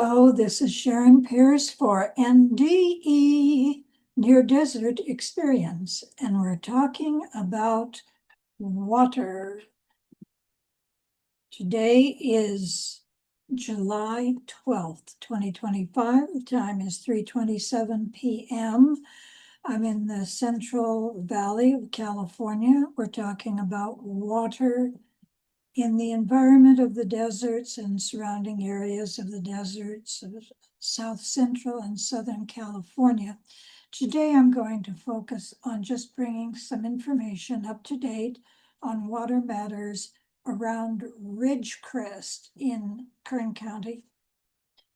Hello, this is Sharon Pearce for NDE, Near Desert Experience, and we're talking about water. Today is July 12th, 2025. The time is 3:27 p.m. I'm in the Central Valley of California. We're talking about water in the environment of the deserts and surrounding areas of the deserts of South Central and Southern California. Today, I'm going to focus on just bringing some information up to date on water matters around Ridgecrest in Kern County.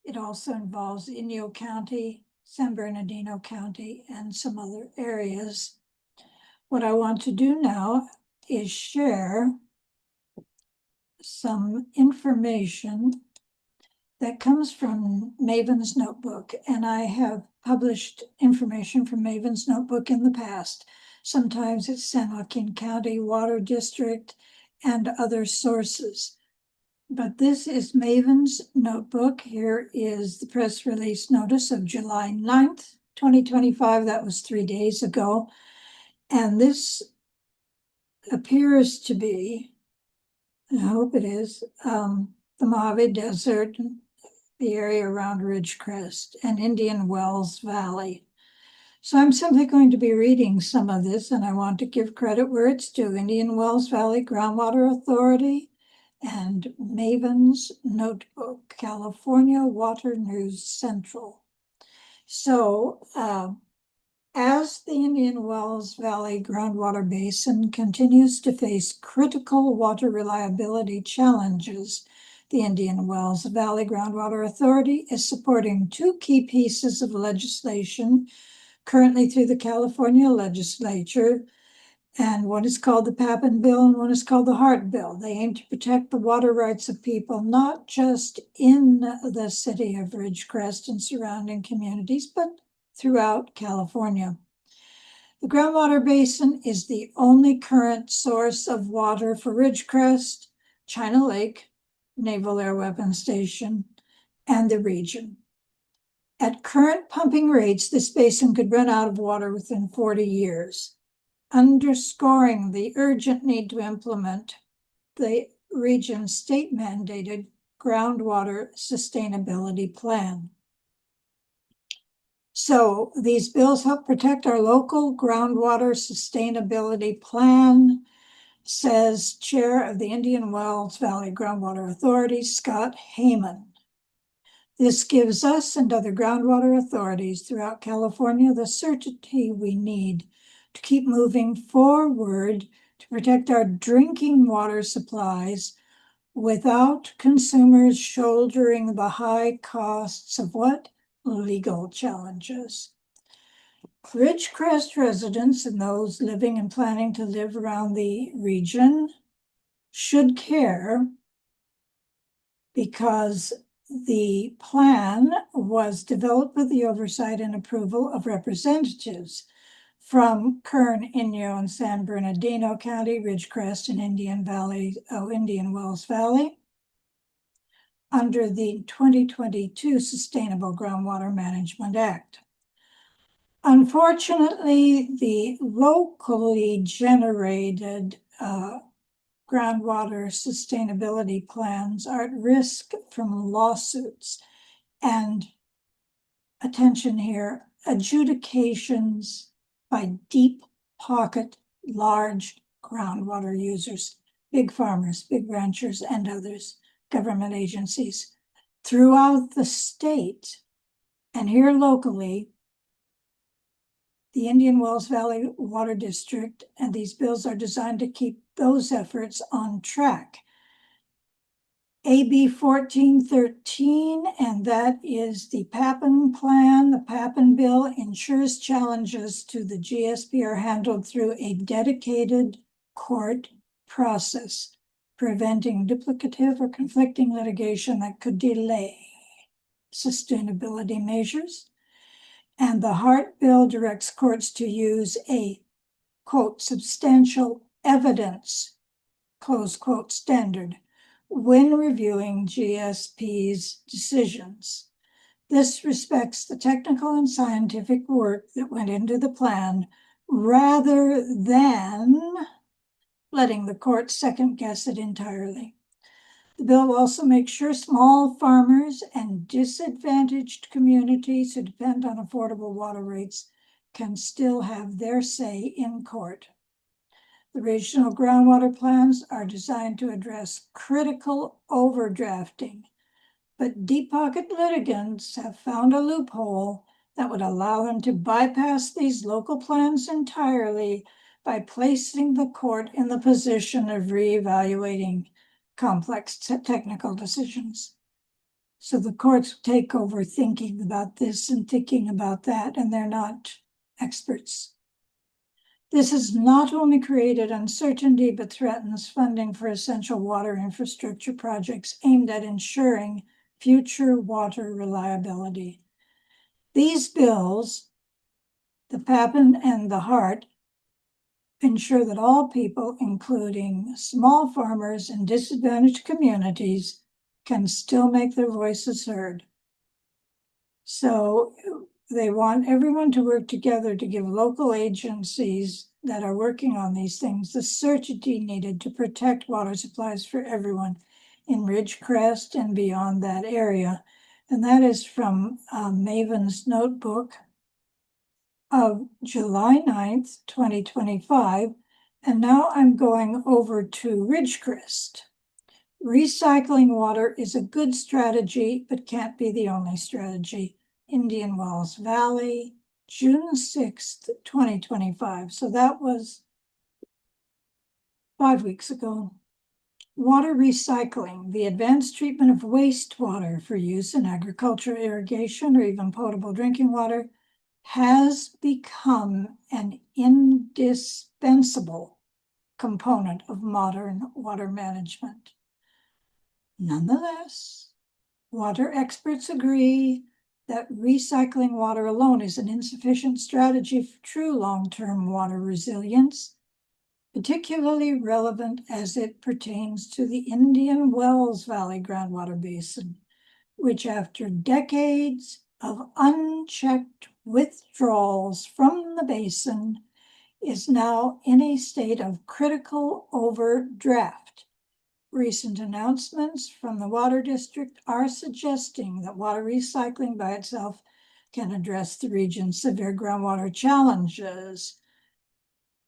It also involves Inyo County, San Bernardino County, and some other areas. What I want to do now is share some information that comes from Maven's Notebook, and I have published information from Maven's Notebook in the past. Sometimes it's San Joaquin County Water District and other sources. But this is Maven's Notebook. Here is the press release notice of July 9th, 2025. That was 3 days ago. And this appears to be, I hope it is, the Mojave Desert, the area around Ridgecrest, and Indian Wells Valley. So I'm simply going to be reading some of this, and I want to give credit where it's due. Indian Wells Valley Groundwater Authority and Maven's Notebook, California Water News Central. So as the Indian Wells Valley groundwater basin continues to face critical water reliability challenges, the Indian Wells Valley Groundwater Authority is supporting two key pieces of legislation currently through the California legislature, and one is called the Pappan Bill and one is called the Hart Bill. They aim to protect the water rights of people, not just in the city of Ridgecrest and surrounding communities, but throughout California. The groundwater basin is the only current source of water for Ridgecrest, China Lake, Naval Air Weapons Station, and the region. At current pumping rates, this basin could run out of water within 40 years, underscoring the urgent need to implement the region's state-mandated groundwater sustainability plan. So these bills help protect our local groundwater sustainability plan, says Chair of the Indian Wells Valley Groundwater Authority, Scott Heyman. This gives us and other groundwater authorities throughout California the certainty we need to keep moving forward to protect our drinking water supplies without consumers shouldering the high costs of what? Legal challenges. Ridgecrest residents and those living and planning to live around the region should care, because the plan was developed with the oversight and approval of representatives from Kern, Inyo, and San Bernardino County, Ridgecrest, and Indian Wells Valley, under the 2022 Sustainable Groundwater Management Act. Unfortunately, the locally generated groundwater sustainability plans are at risk from lawsuits and, attention here, adjudications by deep pocket, large groundwater users, big farmers, big ranchers, and others, government agencies throughout the state. And here locally, the Indian Wells Valley Water District, and these bills are designed to keep those efforts on track. AB 1413, and that is the Pappan Plan. The Pappan Bill ensures challenges to the GSP are handled through a dedicated court process, preventing duplicative or conflicting litigation that could delay sustainability measures. And the Hart Bill directs courts to use a, quote, substantial evidence, close quote, standard when reviewing GSP's decisions. This respects the technical and scientific work that went into the plan rather than letting the court second guess it entirely. The bill also makes sure small farmers and disadvantaged communities who depend on affordable water rates can still have their say in court. The regional groundwater plans are designed to address critical overdrafting, but deep-pocket litigants have found a loophole that would allow them to bypass these local plans entirely by placing the court in the position of reevaluating complex technical decisions. So the courts take over thinking about this and thinking about that, and they're not experts. This has not only created uncertainty, but threatens funding for essential water infrastructure projects aimed at ensuring future water reliability. These bills, the PAPN and the HART, ensure that all people, including small farmers and disadvantaged communities, can still make their voices heard. So they want everyone to work together to give local agencies that are working on these things the certainty needed to protect water supplies for everyone in Ridgecrest and beyond that area. And that is from Maven's notebook of July 9th, 2025. And now I'm going over to Ridgecrest. Recycling water is a good strategy, but can't be the only strategy. Indian Wells Valley, June 6th, 2025. So that was 5 weeks ago. Water recycling, the advanced treatment of wastewater for use in agriculture, irrigation, or even potable drinking water, has become an indispensable component of modern water management. Nonetheless, water experts agree that recycling water alone is an insufficient strategy for true long-term water resilience, particularly relevant as it pertains to the Indian Wells Valley groundwater basin, which after decades of unchecked withdrawals from the basin is now in a state of critical overdraft. Recent announcements from the Water District are suggesting that water recycling by itself can address the region's severe groundwater challenges.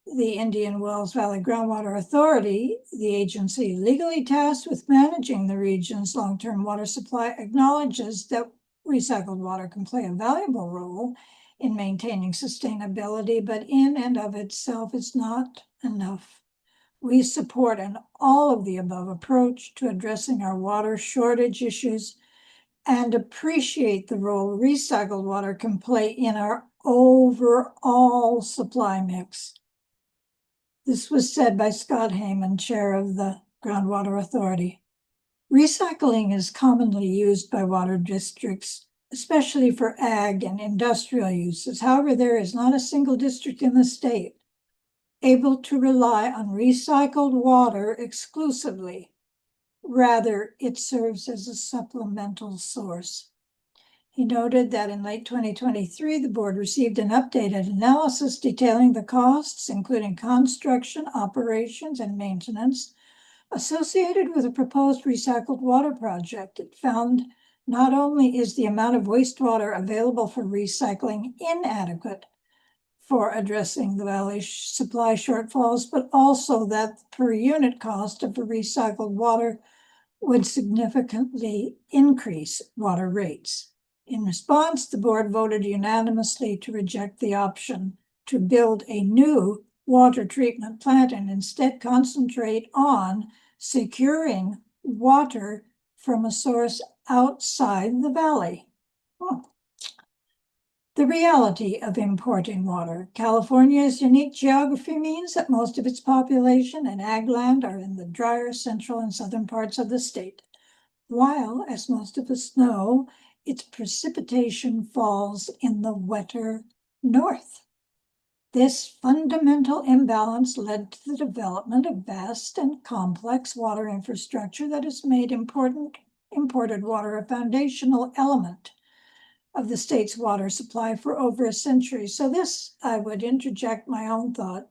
The Indian Wells Valley Groundwater Authority, the agency legally tasked with managing the region's long-term water supply, acknowledges that recycled water can play a valuable role in maintaining sustainability, but in and of itself is not enough. We support an all of the above approach to addressing our water shortage issues and appreciate the role recycled water can play in our overall supply mix. This was said by Scott Heyman, chair of the Groundwater Authority. Recycling is commonly used by water districts, especially for ag and industrial uses. However, there is not a single district in the state able to rely on recycled water exclusively. Rather, it serves as a supplemental source. He noted that in late 2023, the board received an updated analysis detailing the costs, including construction, operations, and maintenance associated with a proposed recycled water project. It found not only is the amount of wastewater available for recycling inadequate for addressing the valley supply shortfalls, but also that the per unit cost of the recycled water would significantly increase water rates. In response, the board voted unanimously to reject the option to build a new water treatment plant and instead concentrate on securing water from a source outside the valley. The reality of importing water. California's unique geography means that most of its population and ag land are in the drier central and southern parts of the state, while, as most of us know, its precipitation falls in the wetter north. This fundamental imbalance led to the development of vast and complex water infrastructure that has made imported water a foundational element of the state's water supply for over a century. So this, I would interject my own thought.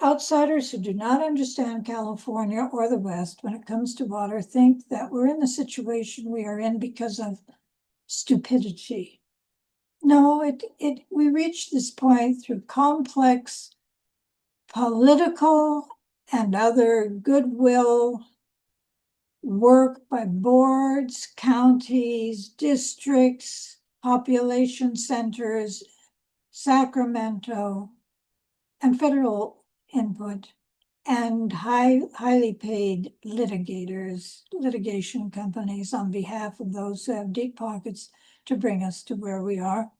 Outsiders who do not understand California or the West when it comes to water think that we're in the situation we are in because of stupidity. No, we reached this point through complex political and other goodwill work by boards, counties, districts, population centers, Sacramento, and federal input, and highly paid litigation companies on behalf of those who have deep pockets to bring us to where we are.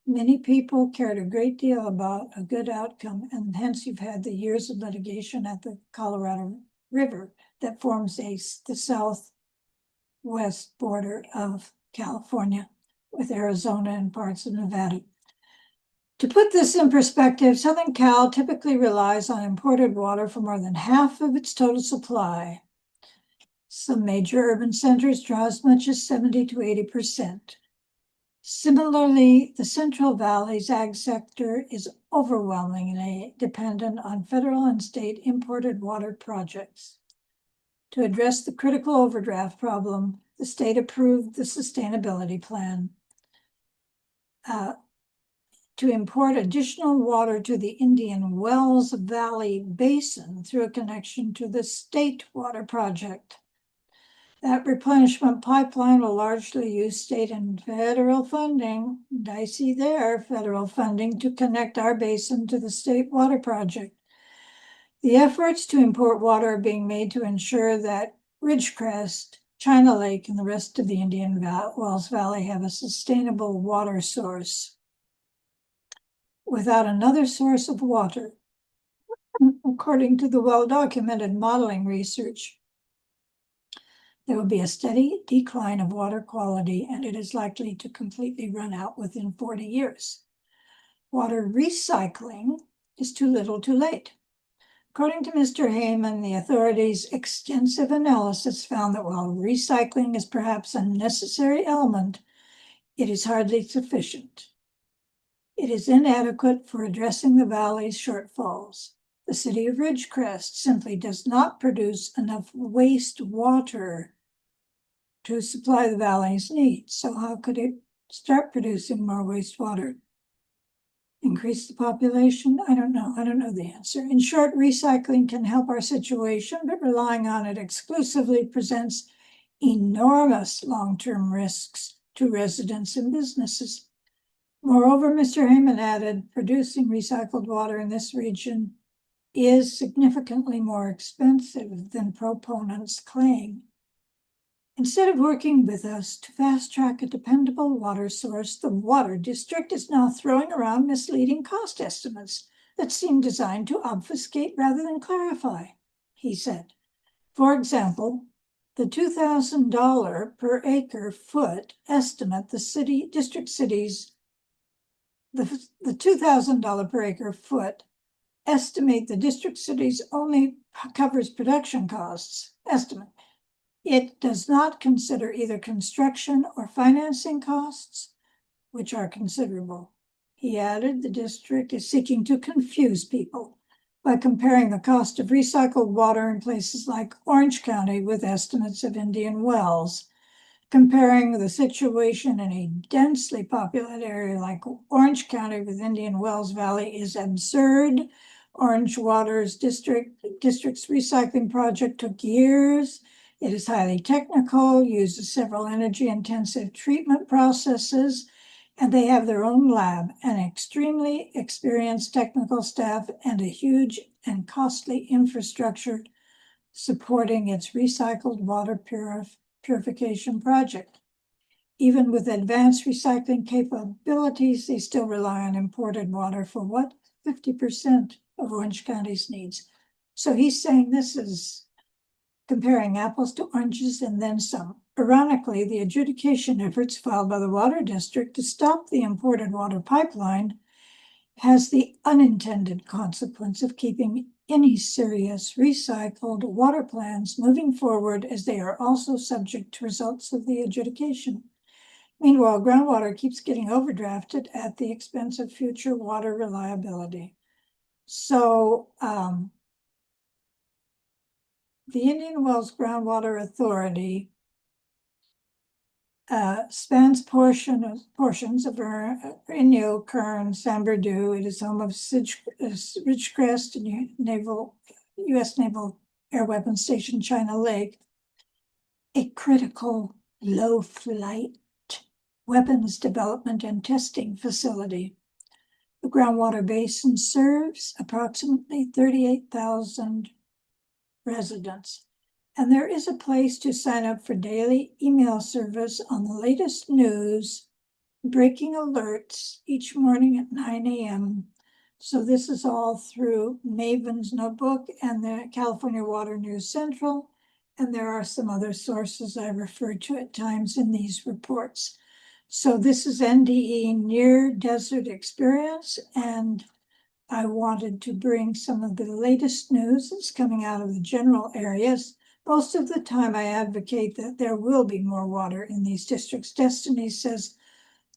Many people cared a great deal about a good outcome, and hence you've had the years of litigation at the Colorado River that forms the southwest border of California with Arizona and parts of Nevada. To put this in perspective, Southern Cal typically relies on imported water for more than half of its total supply. Some major urban centers draw as much as 70 to 80%. Similarly, the Central Valley's ag sector is overwhelmingly dependent on federal and state imported water projects. To address the critical overdraft problem, the state approved the sustainability plan to import additional water to the Indian Wells Valley Basin through a connection to the state water project. That replenishment pipeline will largely use state and federal funding, dicey there, federal funding to connect our basin to the state water project. The efforts to import water are being made to ensure that Ridgecrest, China Lake, and the rest of the Indian Wells Valley have a sustainable water source. Without another source of water, according to the well-documented modeling research, there will be a steady decline of water quality, and it is likely to completely run out within 40 years. Water recycling is too little too late. According to Mr. Heyman, the authorities' extensive analysis found that while recycling is perhaps a necessary element, it is hardly sufficient. It is inadequate for addressing the valley's shortfalls. The city of Ridgecrest simply does not produce enough wastewater to supply the valley's needs. So how could it start producing more wastewater? Increase the population? I don't know. I don't know the answer. In short, recycling can help our situation, but relying on it exclusively presents enormous long-term risks to residents and businesses. Moreover, Mr. Heyman added, producing recycled water in this region is significantly more expensive than proponents claim. Instead of working with us to fast-track a dependable water source, the Water District is now throwing around misleading cost estimates that seem designed to obfuscate rather than clarify, he said. For example, the $2,000 per acre foot estimate the $2,000 per acre foot estimate the district cities only covers production costs estimate. It does not consider either construction or financing costs, which are considerable. He added, the district is seeking to confuse people by comparing the cost of recycled water in places like Orange County with estimates of Indian Wells. Comparing the situation in a densely populated area like Orange County with Indian Wells Valley is absurd. Orange Water's district's recycling project took years. It is highly technical, uses several energy-intensive treatment processes, and they have their own lab, an extremely experienced technical staff, and a huge and costly infrastructure supporting its recycled water purification project. Even with advanced recycling capabilities, they still rely on imported water for what? 50% of Orange County's needs. So he's saying this is comparing apples to oranges and then some. Ironically, the adjudication efforts filed by the Water District to stop the imported water pipeline has the unintended consequence of keeping any serious recycled water plans moving forward, as they are also subject to results of the adjudication. Meanwhile, groundwater keeps getting overdrafted at the expense of future water reliability. So the Indian Wells Groundwater Authority spans portions of Inyo, Kern, San Bernardino. It is home of Ridgecrest and U.S. Naval Air Weapons Station, China Lake, a critical low flight weapons development and testing facility. The groundwater basin serves approximately 38,000 residents. And there is a place to sign up for daily email service on the latest news, breaking alerts each morning at 9 a.m. So this is all through Maven's Notebook and the California Water News Central. And there are some other sources I refer to at times in these reports. So this is NDE Near Desert Experience, and I wanted to bring some of the latest news that's coming out of the general areas. Most of the time I advocate that there will be more water in these districts. Destiny says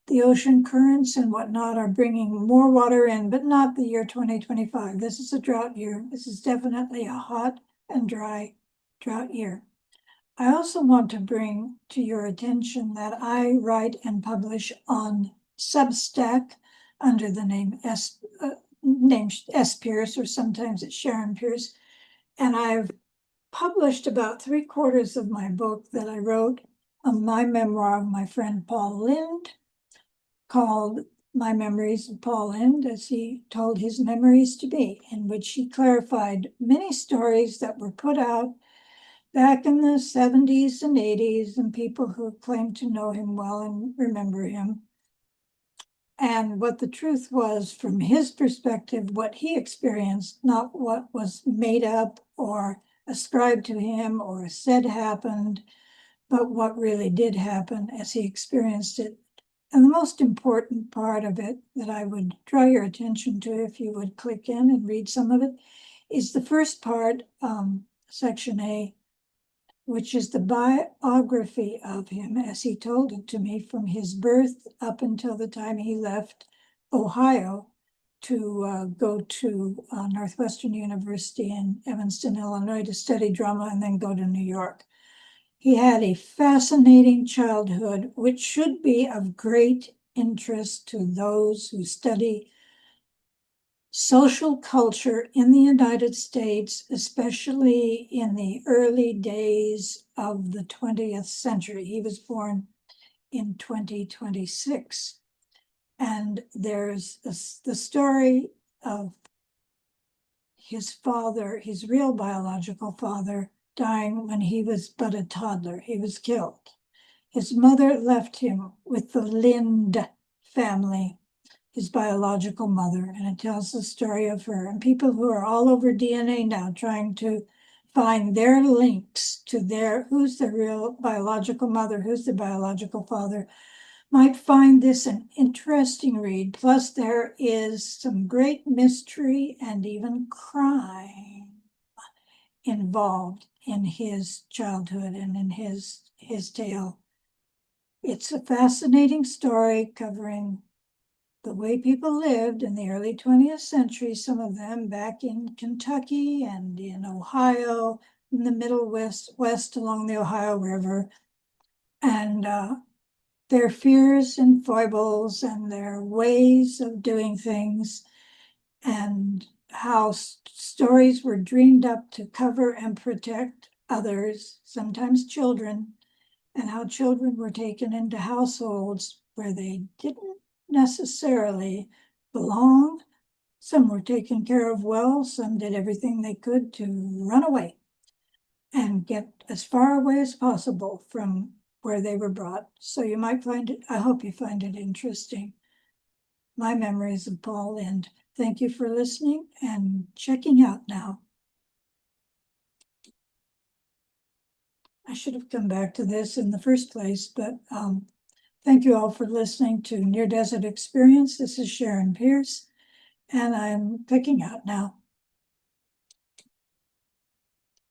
the ocean currents and whatnot are bringing more water in, but not the year 2025. This is a drought year. This is definitely a hot and dry drought year. I also want to bring to your attention that I write and publish on Substack under the name S. Pearce, or sometimes it's Sharon Pearce. And I've published about 3/4 of my book that I wrote on my memoir of my friend Paul Lynde, called My Memories of Paul Lynde, as he told his memories to be, in which he clarified many stories that were put out back in the 70s and 80s, and people who claim to know him well and remember him. And what the truth was from his perspective, what he experienced, not what was made up or ascribed to him or said happened, but what really did happen as he experienced it. And the most important part of it that I would draw your attention to, if you would click in and read some of it, is the first part, section A, which is the biography of him as he told it to me from his birth up until the time he left Ohio to go to Northwestern University in Evanston, Illinois to study drama and then go to New York. He had a fascinating childhood, which should be of great interest to those who study social culture in the United States, especially in the early days of the 20th century. He was born in 2026. And there's the story of his father, his real biological father, dying when he was but a toddler. He was killed. His mother left him with the Lynde family, his biological mother, and it tells the story of her. And people who are all over DNA now trying to find their links to who's the real biological mother, who's the biological father, might find this an interesting read. Plus, there is some great mystery and even crime involved in his childhood and in his tale. It's a fascinating story covering the way people lived in the early 20th century, some of them back in Kentucky and in Ohio, in the Middle West along the Ohio River, and their fears and foibles and their ways of doing things, and how stories were dreamed up to cover and protect others, sometimes children, and how children were taken into households where they didn't necessarily belong. Some were taken care of well, some did everything they could to run away and get as far away as possible from where they were brought. So you might find it, I hope you find it interesting. My Memories of Paul Lynde. Thank you for listening and checking out now. I should have come back to this in the first place, but thank you all for listening to Near Desert Experience. This is Sharon Pearce, and I'm clicking out now.